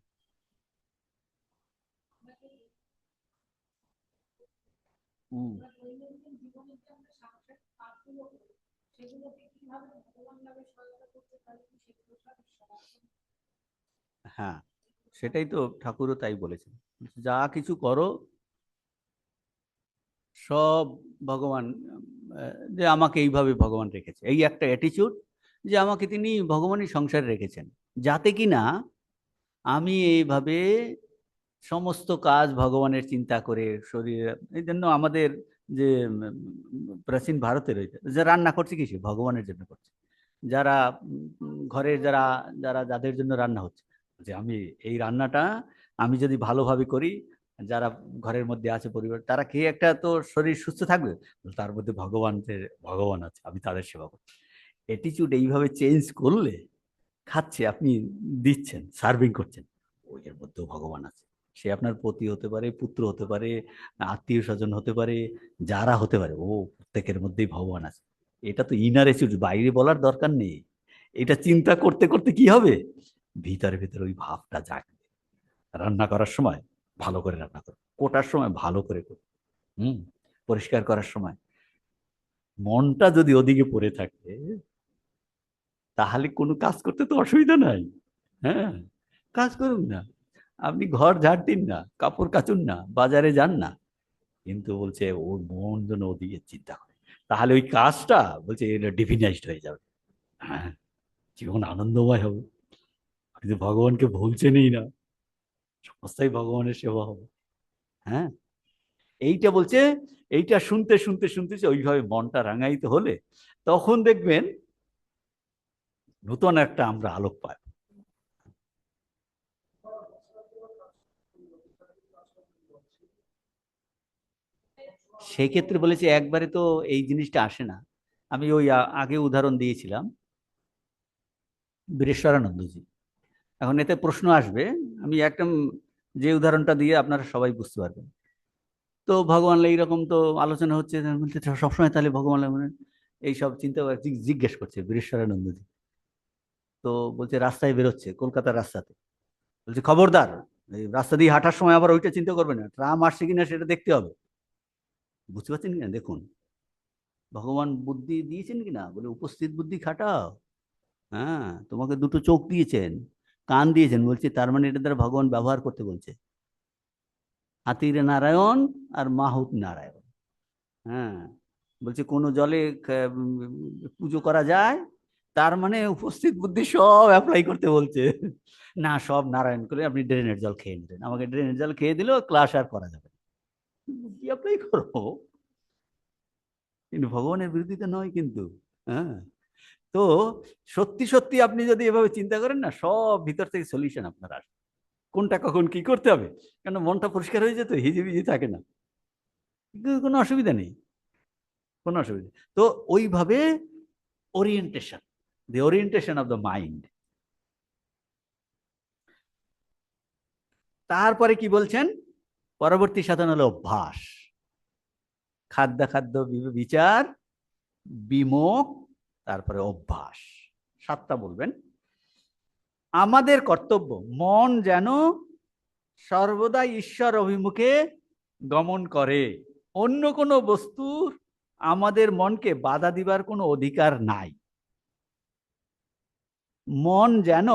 হ্যাঁ, সেটাই তো ঠাকুরও তাই বলেছেন, যা কিছু করো সব ভগবান, যে আমাকে এইভাবে ভগবান রেখেছে, এই একটা অ্যাটিচিউড, যে আমাকে তিনি ভগবানই সংসারে রেখেছেন, যাতে কি না আমি এইভাবে সমস্ত কাজ ভগবানের চিন্তা করে শরীরে। এই জন্য আমাদের যে প্রাচীন ভারতের রয়েছে, যে রান্না করছে কিসে, ভগবানের জন্য করছে। যারা ঘরের যারা যারা যাদের জন্য রান্না হচ্ছে, যে আমি এই রান্নাটা আমি যদি ভালোভাবে করি, যারা ঘরের মধ্যে আছে পরিবার, তারা খেয়ে একটা তো শরীর সুস্থ থাকবে, তার মধ্যে ভগবান আছে, আমি তাদের সেবা করছি। অ্যাটিচিউড এইভাবে চেঞ্জ করলে, খাচ্ছে আপনি, দিচ্ছেন, সার্ভিং করছেন, ওই এর মধ্যেও ভগবান আছে। সে আপনার পতি হতে পারে, পুত্র হতে পারে, আত্মীয় স্বজন হতে পারে, যারা হতে পারে, ও প্রত্যেকের মধ্যেই ভগবান আছে। এটা তো ইনার অ্যাটিটিউড, বাইরে বলার দরকার নেই। এটা চিন্তা করতে করতে কি হবে, ভিতরে ভিতরে ওই ভাবটা জাগবে। রান্না করার সময় ভালো করে রান্না করো, কোটার সময় ভালো করে করো, হুম, পরিষ্কার করার সময়। মনটা যদি ওদিকে পড়ে থাকে, তাহলে কোনো কাজ করতে তো অসুবিধা নাই। হ্যাঁ, কাজ করুন না, আপনি ঘর ঝাড় দিন না, কাপড় কাচুন না, বাজারে যান না, কিন্তু বলছে ওর মন যেন ওদিকে চিন্তা করে, তাহলে ওই কাজটা বলছে এটা ডিভিনাইজড হয়ে যাবে। হ্যাঁ, জীবন আনন্দময় হবে, কিন্তু ভগবানকে ভুলছেনই না, সমস্তাই ভগবানের সেবা হবে। হ্যাঁ, এইটা বলছে, এইটা শুনতে শুনতে শুনতে ওইভাবে মনটা রাঙাইতে হলে, তখন দেখবেন নতুন একটা আমরা আলোক পাই। সেক্ষেত্রে বলেছে একবারে তো এই জিনিসটা আসে না। আমি ওই আগে উদাহরণ দিয়েছিলাম বীরেশ্বরানন্দজি। এখন এতে প্রশ্ন আসবে, আমি একদম যে উদাহরণটা দিয়ে আপনারা সবাই বুঝতে পারবেন। তো ভগবান এইরকম তো আলোচনা হচ্ছে, বলতে সবসময় তাহলে ভগবান মানে এইসব চিন্তা জিজ্ঞেস করছে বীরেশ্বরানন্দজি। তো বলছে রাস্তায় বেরোচ্ছে, কলকাতার রাস্তাতে, বলছে খবরদার, এই রাস্তা দিয়ে হাঁটার সময় আবার ওইটা চিন্তা করবে না, ট্রাম আসছে কিনা সেটা দেখতে হবে। বুঝতে পারছেন কিনা দেখুন, ভগবান বুদ্ধি দিয়েছেন কিনা, বলে উপস্থিত বুদ্ধি খাটাও। হ্যাঁ, তোমাকে দুটো চোখ দিয়েছেন, কান দিয়েছেন, বলছে তার মানে এটা দ্বারা ভগবান ব্যবহার করতে বলছে। হাতির নারায়ণ আর মাহুত নারায়ণ। হ্যাঁ, বলছে কোনো জলে পুজো করা যায়, তার মানে উপস্থিত বুদ্ধি সব অ্যাপ্লাই করতে বলছে। না, সব নারায়ণ করে আপনি ড্রেনের জল খেয়ে নিলেন, আমাকে ড্রেনের জল খেয়ে দিলেও ক্লাস আর করা যাবে না। বুদ্ধি অ্যাপ্লাই করো, কিন্তু ভগবানের বিরোধিতা নয় কিন্তু। হ্যাঁ, তো সত্যি সত্যি আপনি যদি এভাবে চিন্তা করেন না, সব ভিতর থেকে সলিউশন আপনার আসবে, কোনটা কখন কি করতে হবে। কেন মনটা পরিষ্কার হয়ে যেত, হিজিবিজি থাকে না, কোনো অসুবিধা নেই, কোনো অসুবিধা। তো ওইভাবে orientation, the orientation of the mind. তারপরে কি বলছেন, পরবর্তী সাধন হলো অভ্যাস। খাদ্য খাদ্য বিচার, বিমোখ, তারপরে অভ্যাস, সাতটা বলবেন। আমাদের কর্তব্য মন যেন সর্বদা ঈশ্বর অভিমুখে গমন করে, অন্য কোনো বস্তুর আমাদের মনকে বাধা দিবার কোনো অধিকার নাই। মন যেন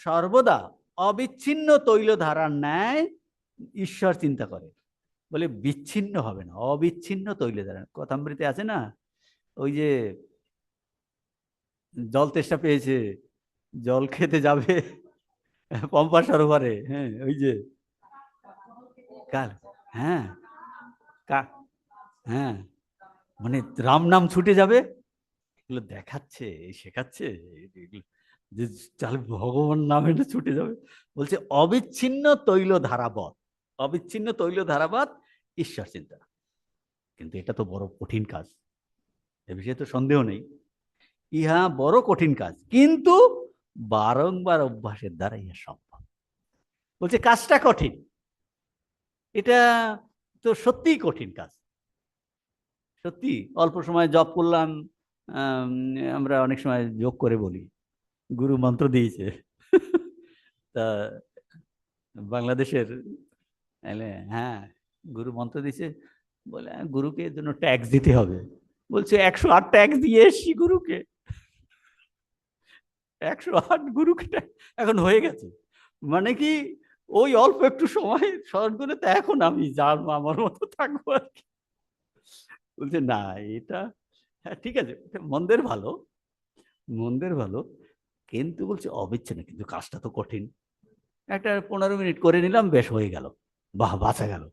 সর্বদা অবিচ্ছিন্ন তৈলধারার ন্যায় ঈশ্বর চিন্তা করে, বলে বিচ্ছিন্ন হবে না, অবিচ্ছিন্ন তৈলধারা। কথামৃতে আছে না, ওই যে জল তেষ্টা পেয়েছে, জল খেতে যাবে পম্পা সরোবরে, হ্যাঁ ওই যে কাল, হ্যাঁ, হ্যাঁ, মানে রাম নাম ছুটে যাবে, এগুলো দেখাচ্ছে, শেখাচ্ছে, যে চাল ভগবান নামে ছুটে যাবে। বলছে অবিচ্ছিন্ন তৈল ধারাবৎ, অবিচ্ছিন্ন তৈল ধারাবৎ ঈশ্বর চিন্তা। কিন্তু এটা তো বড় কঠিন কাজ, এ বিষয়ে তো সন্দেহ নেই, ইহা বড় কঠিন কাজ, কিন্তু বারংবার অভ্যাসের দ্বারা ইহা সম্ভব। বলছে কাজটা কঠিন, এটা তো সত্যিই কঠিন কাজ। সত্যি অল্প সময় জপ করলাম, আমরা অনেক সময় যোগ করে বলি গুরু মন্ত্র দিয়েছে তা বাংলাদেশের, হ্যাঁ, গুরু মন্ত্র দিয়েছে, বলে গুরুকে এর জন্য ট্যাক্স দিতে হবে। বলছে 108 ট্যাক্স দিয়ে এসছি গুরুকে, 108 গুরুকে এখন হয়ে গেছে, মানে কি ওই অল্প একটু সময় স্মরণ করে, তো এখন আমি যার আমার মতো থাকবো আর কি। বলছে না, এটা হ্যাঁ ঠিক আছে, মন্দের ভালো, মন্দের ভালো, কিন্তু বলছে অবিচ্ছিন্ন, কিন্তু কাজটা তো কঠিন। একটা 15 মিনিট করে নিলাম, বেশ হয়ে গেল, বাহ বাঁচা গেল,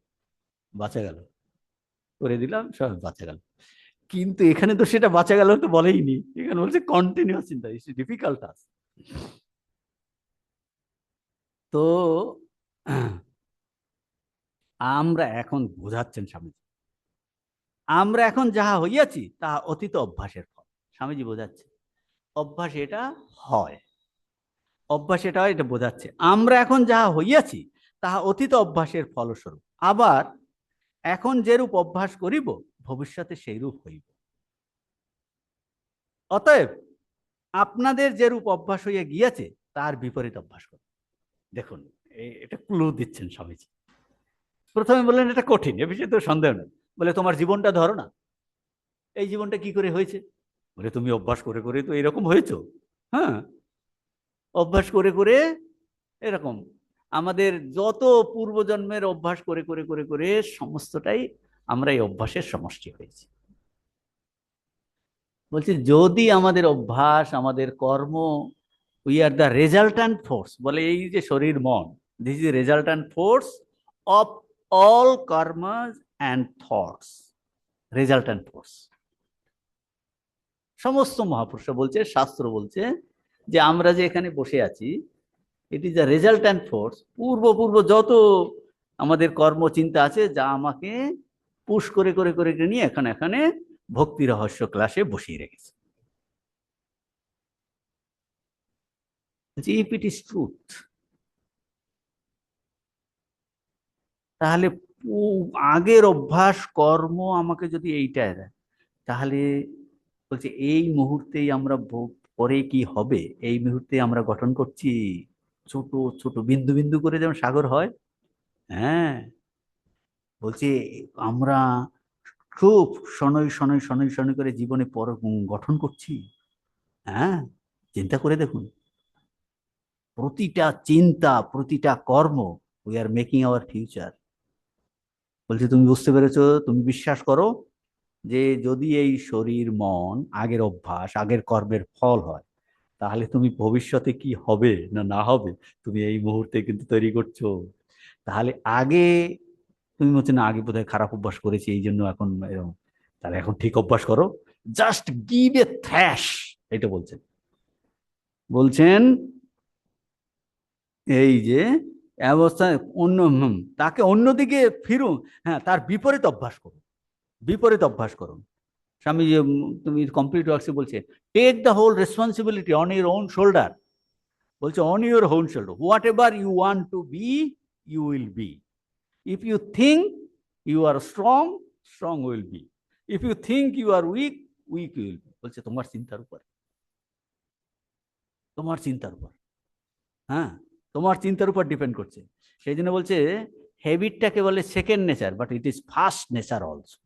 বাঁচা গেল, করে দিলাম, সব বাঁচা গেল। কিন্তু এখানে তো সেটা বাঁচা গেল তো বলেইনি, এখানে বলছে কন্টিনিউয়াস চিন্তা, ইটস ডিফিকাল্ট টাস্ক। তো আমরা এখন বোঝাচ্ছেন স্বামীজি, আমরা এখন যাহা হইয়াছি তাহা অতীত অভ্যাসের ফল। স্বামীজি বোঝাচ্ছে অভ্যাস এটা হয়, অভ্যাস এটা হয়, এটা বোঝাচ্ছে আমরা এখন যাহা হইয়াছি তাহা অতীত অভ্যাসের ফলস্বরূপ। আবার এখন যেরূপ অভ্যাস করিব ভবিষ্যতে সেইরূপ হইব। অতএব আপনাদের যেরূপ অভ্যাস হইয়া গিয়াছে তার বিপরীত অভ্যাস করুন। দেখুন, এটা ক্লু দিচ্ছেন স্বামীজি। প্রথমে বললেন এটা কঠিন, এ বিষয়ে তো সন্দেহ নেই। বলে তোমার জীবনটা ধরো না, এই জীবনটা কি করে হয়েছে? বলে তুমি অভ্যাস করে করে তো এরকম হয়েছো। হ্যাঁ, অভ্যাস করে করে এরকম আমাদের যত পূর্বজন্মের অভ্যাস করে করে করে করে সমস্তটাই আমরা এই অভ্যাসের সমষ্টি হয়েছি। বলছি যদি আমাদের অভ্যাস, আমাদের কর্ম, we are the resultant force, বলে এই যে শরীর মন, this is resultant force of all কর্মস অ্যান্ড থটস। রেজাল্ট্যান্ট ফোর্স সমস্ত মহাপুরুষ বলছে, শাস্ত্র বলছে যে আমরা যে এখানে বসে আছি, it is the resultant force, পূর্ব পূর্ব যত আমাদের কর্মচিন্তা আছে যা আমাকে পুশ করে করে করে নিয়ে এখানে এখানে ভক্তি রহস্য ক্লাসে বসিয়ে রেখেছে। ইফ ইট ইজ ট্রুথ, তাহলে আগের অভ্যাস কর্ম আমাকে যদি এইটা দেয়, তাহলে বলছে এই মুহূর্তেই আমরা পরে কি হবে এই মুহূর্তে আমরা গঠন করছি। ছোট ছোট বিন্দু বিন্দু করে যেমন সাগর হয়, হ্যাঁ, বলছে আমরা খুব শনৈ শনৈ শনৈ শনৈ করে জীবনে পর গঠন করছি। হ্যাঁ, চিন্তা করে দেখুন, প্রতিটা চিন্তা, প্রতিটা কর্ম, we are making our future. বলছে তুমি বুঝতে পেরেছো, তুমি বিশ্বাস করো যে যদি এই শরীর মন আগের অভ্যাস আগের কর্মের ফল হয়, তাহলে তুমি ভবিষ্যতে কি হবে না না হবে তুমি এই মুহূর্তে কিন্তু তৈরি করছো। তাহলে আগে তুমি বলছো না, আগে বোধহয় খারাপ অভ্যাস করেছি এই জন্য এখন এরকম, তাহলে এখন ঠিক অভ্যাস করো, জাস্ট গিভ এ থ্যাশ। এটা বলছেন, বলছেন এই যে অবস্থায় অন্য তাকে অন্যদিকে ফিরুন, হ্যাঁ তার বিপরীত অভ্যাস করুন, বিপরীত অভ্যাস করুন। স্বামী যে তুমি কমপ্লিট ওয়ার্কসে বলছে take the whole responsibility on your own shoulder. বলছে on your own shoulder, whatever you want to be you will be. If you think you are strong, strong will be. If you think you are weak, weak will be. বলছে তোমার চিন্তার উপর, তোমার চিন্তার উপর, হ্যাঁ তোমার চিন্তার উপর ডিপেন্ড করছে। সেই জন্য বলছে হ্যাবিটটাকে বলে second nature, but it is first nature also.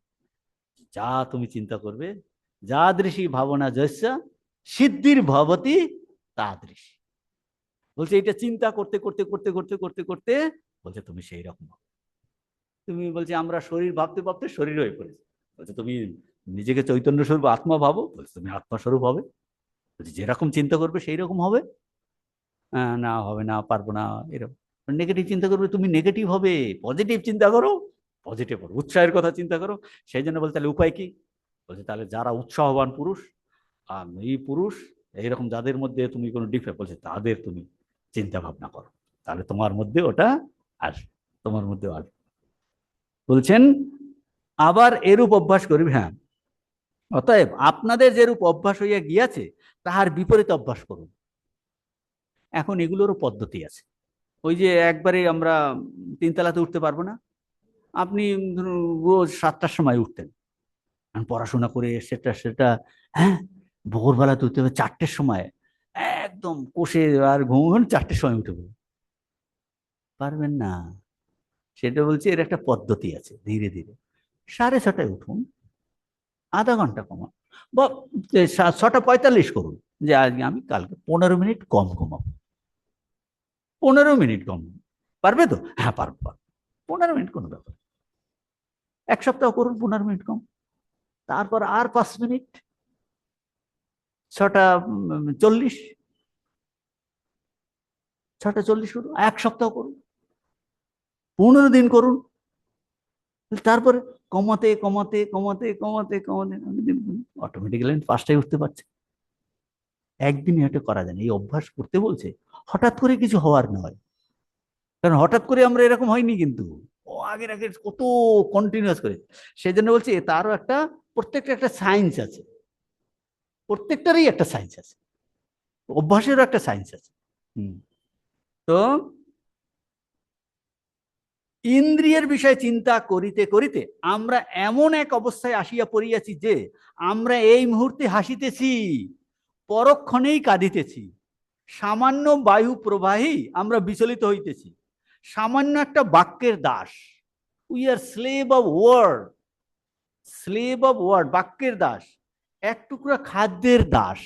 যা তুমি চিন্তা করবে, যাদৃশী ভাবনা যস্যা সিদ্ধির ভবতি তাদৃশী। বলছে এটা চিন্তা করতে করতে করতে করতে করতে করতে বলছে তুমি সেই রকম। তুমি বলছে আমরা শরীর ভাবতে ভাবতে শরীর হয়ে পড়েছে। বলছে তুমি নিজেকে চৈতন্য স্বরূপ আত্মা ভাবো, বলছে তুমি আত্মা স্বরূপ হবে। বলছে যেরকম চিন্তা করবে সেই রকম হবে। না হবে না, পারবো না, এরকম নেগেটিভ চিন্তা করবে তুমি নেগেটিভ হবে। পজিটিভ চিন্তা করো, পজিটিভ করো, উৎসাহের কথা চিন্তা করো। সেই জন্য বলতে তাহলে উপায় কি? বলছে তাহলে যারা উৎসাহবান পুরুষ, এই পুরুষ এইরকম যাদের মধ্যে তুমি কোনো ডিফেক্ট, বলছে তাদের তুমি চিন্তা ভাবনা করো, তাহলে তোমার মধ্যে ওটা আসবে, তোমার মধ্যে আসবে। বলছেন আবার এরূপ অভ্যাস করিবে, হ্যাঁ অতএব আপনাদের যেরূপ অভ্যাস হইয়া গিয়াছে তাহার বিপরীত অভ্যাস করুন। এখন এগুলোরও পদ্ধতি আছে। ওই যে একবারে আমরা তিনতলাতে উঠতে পারবো না, আপনি ধরুন রোজ 7টার সময় উঠতেন, পড়াশোনা করে সেটা সেটা, হ্যাঁ ভোরবেলাতে উঠতে হবে 4টের সময়, একদম কষে আর ঘুম 4টের সময় উঠে পড়বে, পারবেন না। সেটা বলছি এর একটা পদ্ধতি আছে, ধীরে ধীরে 6:30টায় উঠুন, আধা ঘন্টা কমান, বা 6:45 করুন, যে আজকে আমি কালকে 15 মিনিট কম ঘুমাবো, 15 মিনিট কম। পারবে তো? হ্যাঁ পারবো পারবো, 15 মিনিট কোনো ব্যাপার। 1 সপ্তাহ করুন 15 মিনিট কম, তারপর আর 5 মিনিট, 6:40, 6:40 করুন, 1 সপ্তাহ করুন, 15 দিন করুন, তারপরে কমাতে কমাতে কমাতে কমাতে কমাতে অটোমেটিক্যালি 5টায় উঠতে পারছে। একদিনে এটা করা যায় না, এই অভ্যাস করতে বলছে। হঠাৎ করে কিছু হওয়ার নয়, কারণ হঠাৎ করে আমরা এরকম হয়নি কিন্তু, আগের আগের কত কন্টিনিউয়াস করে। সেই জন্য বলছি তারও একটা, প্রত্যেকটা একটা সায়েন্স আছে, প্রত্যেকটারই একটা সায়েন্স আছে, অভ্যাসেরও একটা সায়েন্স আছে। তো ইন্দ্রিয়ের বিষয়ে চিন্তা করিতে করিতে আমরা এমন এক অবস্থায় আসিয়া পড়িয়াছি যে আমরা এই মুহূর্তে হাসিতেছি, পরক্ষণেই কাঁদিতেছি, সামান্য বায়ু প্রবাহী আমরা বিচলিত হইতেছি, সামান্য একটা বাক্যের দাস। We are slave of word, slave of word, বাক্যের দাস, এক টুকরা খাদ্যের দাস,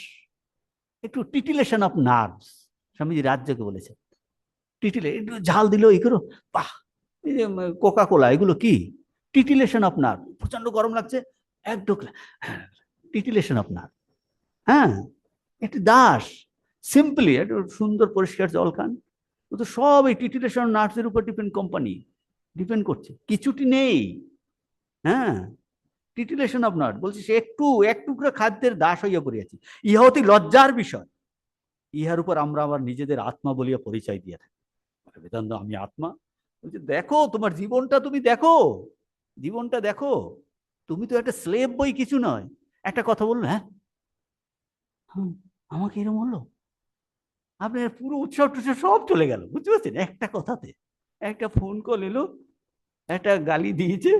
একটু টিটিলেশন অফ নার্ভস, স্বামীজি রাজ্যকে বলেছে টিটিলে, একটু ঝাল দিল এই করো, বাহ, এই যে কোকা কোলা এগুলো কি, টিটিলেশন অফ নার্ভ, প্রচন্ড গরম লাগছে, এক ঢোকলা, টিটিলেশন অফ নার্ভ। হ্যাঁ, একটি দাস, সিম্পলি একটু সুন্দর পরিষ্কার জল খান, তো সব এই টিটিলেশন নার্ভসের উপর ডিপেন্ড, কোম্পানি ডিপেন্ড করছে, কিছুটি নেই। হ্যাঁ, টিটিলেশন অফ নার্ভ, বলছি সে একটু এক টুকরা খাদ্যের দাস হইয়া পড়িয়াছি, ইহা অতি লজ্জার বিষয়। ইহার উপর আমরা আবার নিজেদের আত্মা বলিয়া পরিচয় দিয়ে থাকি, বেদান্ত আমি আত্মা। বলছে দেখো তোমার জীবনটা, তুমি দেখো জীবনটা দেখো, তুমি তো একটা স্লেভ বই কিছু নয়। একটা কথা বললো, হ্যাঁ আমাকে এরকম হলো, আপনার পুরো উৎসব টুৎসব সব চলে গেল, বুঝতে পারছেন, একটা কথাতে। একটা ফোন কল এলো, একটা গালি দিয়েছে,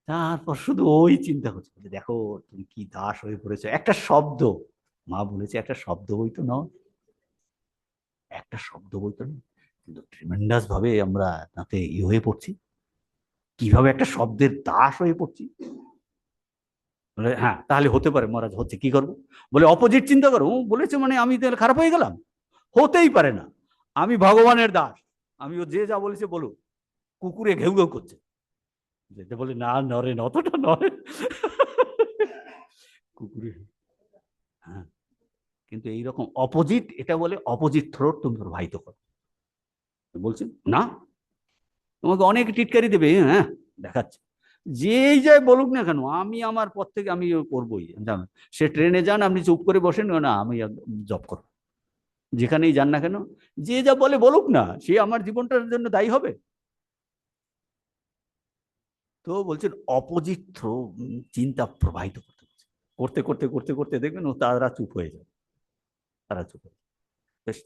তারপর শুধু ওই চিন্তা হচ্ছে, দেখো তুমি কি দাস হয়ে পড়েছো, একটা শব্দ, মা বলেছে একটা শব্দ বই তো নয়, একটা শব্দ বই তো নয়, কিন্তু ট্রিমেন্ডাস ভাবে আমরা তাতে হয়ে পড়ছি, কিভাবে একটা শব্দের দাস হয়ে পড়ছি। বলে হ্যাঁ তাহলে হতে পারে মহারাজ, হচ্ছে কি করবো, বলে অপোজিট চিন্তা করো, বলেছে মানে আমি তাহলে খারাপ হয়ে গেলাম, হতেই পারে না, আমি ভগবানের দাস, আমি ও যে যা বলেছে বলুক, কুকুরে ঘেউ ঘেউ করছে, যেতে বলে না নরেন, অতটা নয় কুকুরে, হ্যাঁ, কিন্তু এইরকম অপোজিট, এটা বলে অপোজিট থ্রোট তুমি প্রবাহিত করো, বলছে না তোমাকে অনেক টিটকারি দেবে, হ্যাঁ দেখাচ্ছে, যেই যায় বলুক না কেন, আমি আমার পথ থেকে আমি করবোই, জানো, সে ট্রেনে যান আপনি চুপ করে বসেন, না আমি জব করবো, যেখানেই যান না কেন, যে যা বলে বলুক না, সে আমার জীবনটার জন্য দায়ী হবে। তো বলছেন অপোজিট থ্রো, চিন্তা প্রবাহিত করতে করতে করতে করতে করতে দেখবেন ও তারা চুপ হয়ে যায়, তারা চুপ হয়ে যায়।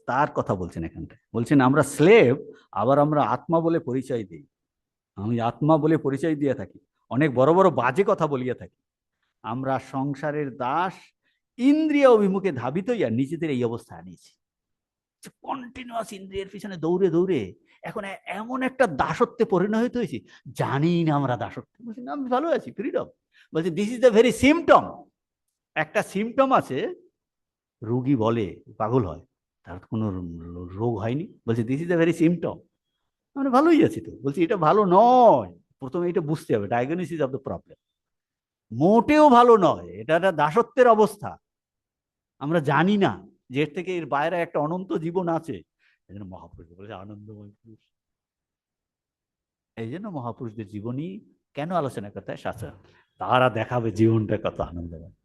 তার কথা বলছেন এখানটায়, বলছেন আমরা স্লেভ, আবার আমরা আত্মা বলে পরিচয় দিই, আমি আত্মা বলে পরিচয় দিয়ে থাকি, অনেক বড় বড় বাজে কথা বলিয়া থাকি, আমরা সংসারের দাস, ইন্দ্রিয় অভিমুখে ধাবিত হইয়া নিজেদের এই অবস্থা আনিয়েছি, কন্টিনিউয়াস ইন্দ্রিয়ের পিছনে দৌড়ে দৌড়ে এখন এমন একটা দাসত্বে পরিণত হয়েছি, জানি না আমরা দাসত্ব, বলছি না আমি ভালো আছি, ফ্রিডম। বলছি this is the very symptom, একটা সিমটম আছে, রোগী বলে পাগল হয়, তার কোনো রোগ হয়নি, বলছে this is the very symptom, আমরা ভালোই আছি তো, বলছি এটা ভালো নয়, প্রথমে এটা বুঝতে হবে, ডায়াগনোসিস অফ দ্য প্রবলেম, মোটেও ভালো নয়, এটা একটা দাসত্বের অবস্থা, আমরা জানি না যে এর থেকে এর বাইরে একটা অনন্ত জীবন আছে। এই জন্য মহাপুরুষ বলেছে আনন্দময় পুরুষ, এই জন্য মহাপুরুষদের জীবনী কেন আলোচনা করতে হয় শাস্ত্র, তারা দেখাবে জীবনটা কত আনন্দময়,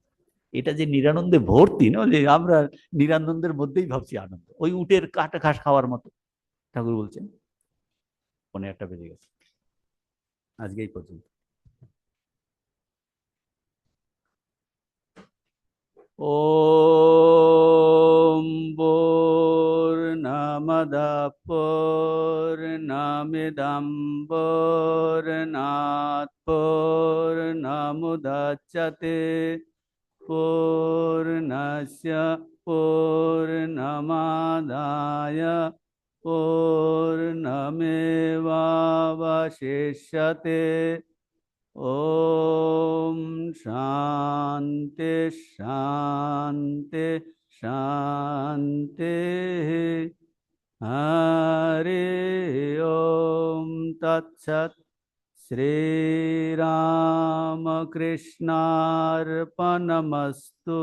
এটা যে নিরানন্দে ভর্তি না, যে আমরা নিরানন্দের মধ্যেই ভাবছি আনন্দ, ওই উটের কাটা ঘাস খাওয়ার মতো। ঠাকুর বলছেন 11টা বেজে গেছে, আজকে এই পর্যন্ত। ওম পূর্ণমদঃ পূর্ণমিদং পূর্ণাৎ পূর্ণমুদচ্যতে পূর্ণস্য পূর্ণমাদায় পূর্ণমেবাবশিষ্যতে। ओम शांति शांति शांति। हरि ओम तत्सत। श्री राम कृष्णार्पणमस्तु।